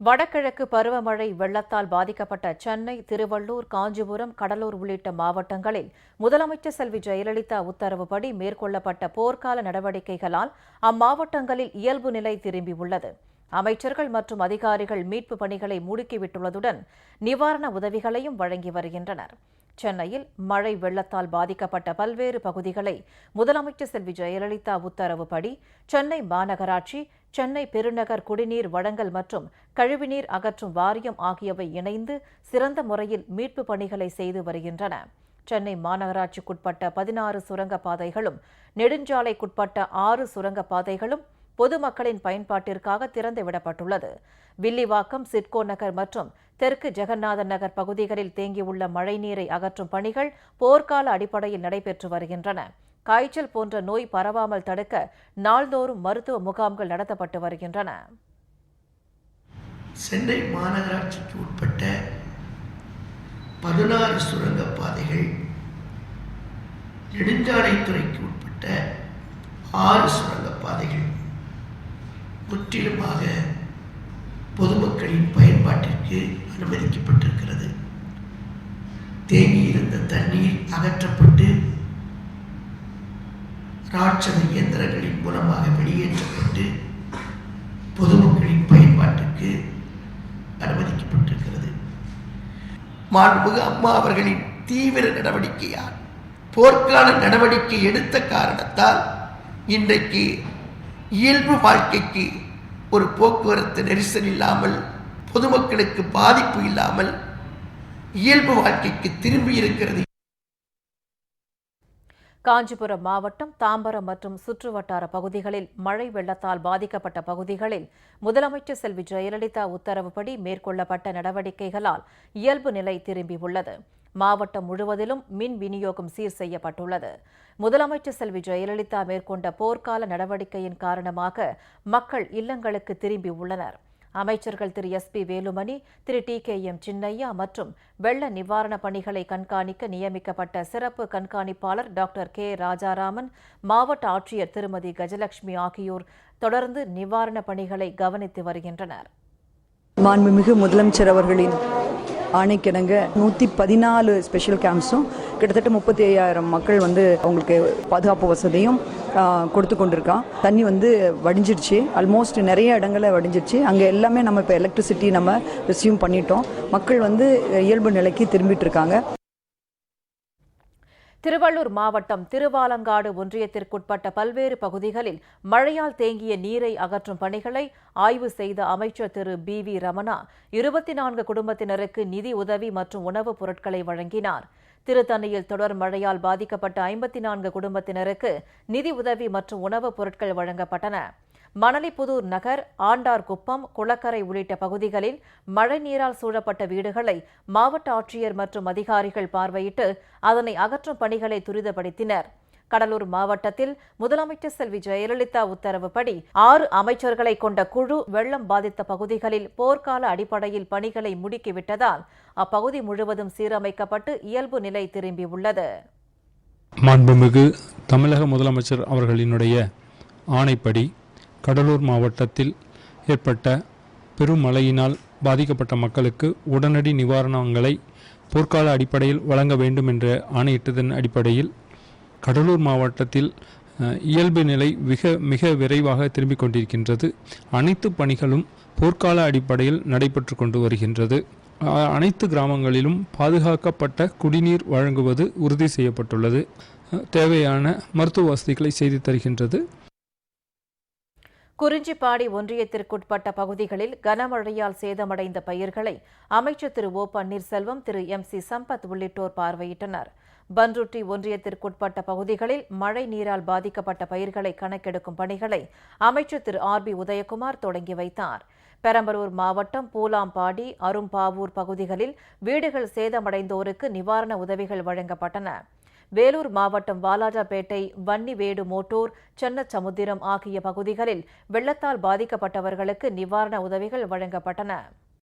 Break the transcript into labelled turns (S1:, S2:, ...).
S1: வடகிழக்கு பருவமழை வெள்ளத்தால் பாதிக்கப்பட்ட சென்னை, திருவள்ளூர், காஞ்சிபுரம், கடலூர் உள்ளிட்ட மாவட்டங்களில் முதலமைச்சர் செல்வி ஜெயலலிதா உத்தரவுப்படி மேற்கொள்ளப்பட்ட போர்க்கால நடவடிக்கைகளால் அம்மாவட்டங்களில் இயல்பு நிலை திரும்பியுள்ளது. அமைச்சர்கள் மற்றும் அதிகாரிகள் மீட்புப் பணிகளை முடுக்கிவிட்டுள்ளதுடன் நிவாரண உதவிகளையும் வழங்கி வருகின்றனர். சென்னையில் மழை வெள்ளத்தால் பாதிக்கப்பட்ட பல்வேறு பகுதிகளை முதலமைச்சர் செல்வி ஜெயலலிதா உத்தரவுப்படி சென்னை மாநகராட்சி, சென்னை பெருநகர் குடிநீர் வழங்கல் மற்றும் கழிவுநீர் அகற்றும் வாரியம் ஆகியவை இணைந்து சிறந்த முறையில் மீட்புப் பணிகளை செய்து வருகின்றன. சென்னை மாநகராட்சிக்குட்பட்ட 16 சுரங்கப்பாதைகளும், நெடுஞ்சாலைக்குட்பட்ட 6 சுரங்கப்பாதைகளும் பொதுமக்களின் பயன்பாட்டிற்காக திறந்துவிடப்பட்டுள்ளது. வில்லிவாக்கம், சிட்கோ நகர் மற்றும் தெற்கு ஜெகநாதன் நகர் பகுதிகளில் தேங்கியுள்ள மழைநீரை அகற்றும் பணிகள் போர்க்கால அடிப்படையில் நடைபெற்று வருகின்றன. காய்ச்சல் போன்ற நோய் பரவாமல் தடுக்க நாள்தோறும் மருத்துவ முகாம்கள் நடத்தப்பட்டு வருகின்றன.
S2: சென்னை மாநகராட்சிக்கு உட்பட்ட 16 சுரங்கப்பாதைகள், நெடுஞ்சாலைத்துறைக்கு உட்பட்ட 6 சுரங்கப்பாதைகள் முற்றிலுமாக பொதுமக்களின் பயன்பாட்டிற்கு அனுமதிக்கப்பட்டிருக்கிறது. தேங்கியிருந்த தண்ணீர் அகற்றப்பட்டு ராட்சத இயந்திரங்களின் மூலமாக வெளியேற்றப்பட்டு பொதுமக்களின் பயன்பாட்டிற்கு அனுமதிக்கப்பட்டிருக்கிறது. மாண்புமிகு அம்மா அவர்களின் தீவிர நடவடிக்கையால், போர்க்கால நடவடிக்கை எடுத்த காரணத்தால் இன்றைக்கு இயல்பு வாழ்க்கைக்கு ஒரு போக்குவரத்து நெரிசல் இல்லாமல், பொதுமக்களுக்கு பாதிப்பு இல்லாமல் இயல்பு வாழ்க்கைக்கு திரும்பி இருக்கிறது.
S1: காஞ்சிபுரம் மாவட்டம் தாம்பரம் மற்றும் சுற்றுவட்டார பகுதிகளில் மழை வெள்ளத்தால் பாதிக்கப்பட்ட பகுதிகளில் முதலமைச்சர் செல்வி ஜெயலலிதா உத்தரவுப்படி மேற்கொள்ளப்பட்ட நடவடிக்கைகளால் இயல்பு நிலை திரும்பியுள்ளது. மாவட்டம் முழுவதிலும் மின் விநியோகம் சீர் செய்யப்பட்டுள்ளது. முதலமைச்சர் செல்வி ஜெயலலிதா மேற்கொண்ட போர்க்கால நடவடிக்கையின் காரணமாக மக்கள் இல்லங்களுக்கு திரும்பியுள்ளனர். அமைச்சர்கள் திரு SP வேலுமணி, திரு TKM சின்னையா மற்றும் வெள்ள நிவாரணப் பணிகளை கண்காணிக்க நியமிக்கப்பட்ட சிறப்பு கண்காணிப்பாளர் டாக்டர் K ராஜாராமன், மாவட்ட ஆட்சியர் திருமதி கஜலட்சுமி ஆகியோர் தொடர்ந்து நிவாரணப் பணிகளை கவனித்து வருகின்றனர்.
S3: மாண்புமிகு முதலமைச்சர் அவர்களின் ஆணைக்கிணங்க 114 ஸ்பெஷல் கேம்ப்ஸும் கிட்டத்தட்ட 35,000 மக்கள் அவங்களுக்கு பாதுகாப்பு வசதியும் கொடுத்து கொண்டிருக்கான். தண்ணி வடிஞ்சிருச்சு, ஆல்மோஸ்ட் நிறைய இடங்களை வடிஞ்சிருச்சு. அங்கே எல்லாமே நம்ம இப்போ எலக்ட்ரிசிட்டி நம்ம ரெஸ்யூம் பண்ணிட்டோம். மக்கள் இயல்பு நிலைக்கு திரும்பிட்டு இருக்காங்க.
S1: திருவள்ளூர் மாவட்டம் திருவாலங்காடு ஒன்றியத்திற்குட்பட்ட பல்வேறு பகுதிகளில் மழையால் தேங்கிய நீரை அகற்றும் பணிகளை ஆய்வு செய்த அமைச்சர் திரு BV ரமணா 24 குடும்பத்தினருக்கு நிதி உதவி மற்றும் உணவுப் பொருட்களை வழங்கினார். திருத்தணியில் தொடர் மழையால் பாதிக்கப்பட்ட 54 குடும்பத்தினருக்கு நிதி உதவி மற்றும் உணவுப் பொருட்கள் வழங்கப்பட்டன. மணலிப்புதூர் நகர், ஆண்டார்குப்பம், குளக்கரை உள்ளிட்ட பகுதிகளில் மழைநீரால் சூழப்பட்ட வீடுகளை மாவட்ட ஆட்சியர் மற்றும் அதிகாரிகள் பார்வையிட்டு அதனை அகற்றும் பணிகளை துரிதப்படுத்தினர். கடலூர் மாவட்டத்தில் முதலமைச்சர் செல்வி ஜெயலலிதா உத்தரவுப்படி 6 அமைச்சர்களை கொண்ட குழு வெள்ளம் பாதித்த பகுதிகளில் போர்க்கால அடிப்படையில் பணிகளை முடுக்கிவிட்டதால் அப்பகுதி முழுவதும் சீரமைக்கப்பட்டு இயல்பு நிலை திரும்பியுள்ளது.
S4: மாண்புமிகு தமிழக முதலமைச்சர் அவர்களினுடைய ஆணைப்படி கடலூர் மாவட்டத்தில் ஏற்பட்ட பெருமழையினால் பாதிக்கப்பட்ட மக்களுக்கு உடனடி நிவாரணங்களை போர்க்கால அடிப்படையில் வழங்க வேண்டும் என்ற ஆணையிட்டதன் அடிப்படையில் கடலூர் மாவட்டத்தில் இயல்பு நிலை மிக விரைவாக திரும்பிக் கொண்டிருக்கின்றது. அனைத்து பணிகளும் போர்க்கால அடிப்படையில் நடைபெற்று கொண்டு வருகின்றது. அனைத்து கிராமங்களிலும் பாதுகாக்கப்பட்ட குடிநீர் வழங்குவது உறுதி செய்யப்பட்டுள்ளது. தேவையான மருத்துவ வசதிகளை செய்து தருகின்றது.
S1: குறிஞ்சிப்பாடி ஒன்றியத்திற்குட்பட்ட பகுதிகளில் கனமழையால் சேதமடைந்த பயிர்களை அமைச்சர் திரு O பன்னீர்செல்வம், திரு MC சம்பத் உள்ளிட்டோர் பார்வையிட்டனர். பன்ருட்டி ஒன்றியத்திற்குட்பட்ட பகுதிகளில் மழை நீரால் பாதிக்கப்பட்ட பயிர்களை கணக்கெடுக்கும் பணிகளை அமைச்சர் திரு RB உதயகுமார் தொடங்கி வைத்தார். பெரம்பலூர் மாவட்டம் பூலாம்பாடி, அரும்பாவூர் பகுதிகளில் வீடுகள் சேதமடைந்தோருக்கு நிவாரண உதவிகள் வழங்கப்பட்டன. வேலூர் மாவட்டம் வாலாஜாபேட்டை, வன்னிவேடு மோட்டூர், சென்னச்சமுத்திரம் ஆகிய பகுதிகளில் வெள்ளத்தால் பாதிக்கப்பட்டவர்களுக்கு நிவாரண உதவிகள் வழங்கப்பட்டன.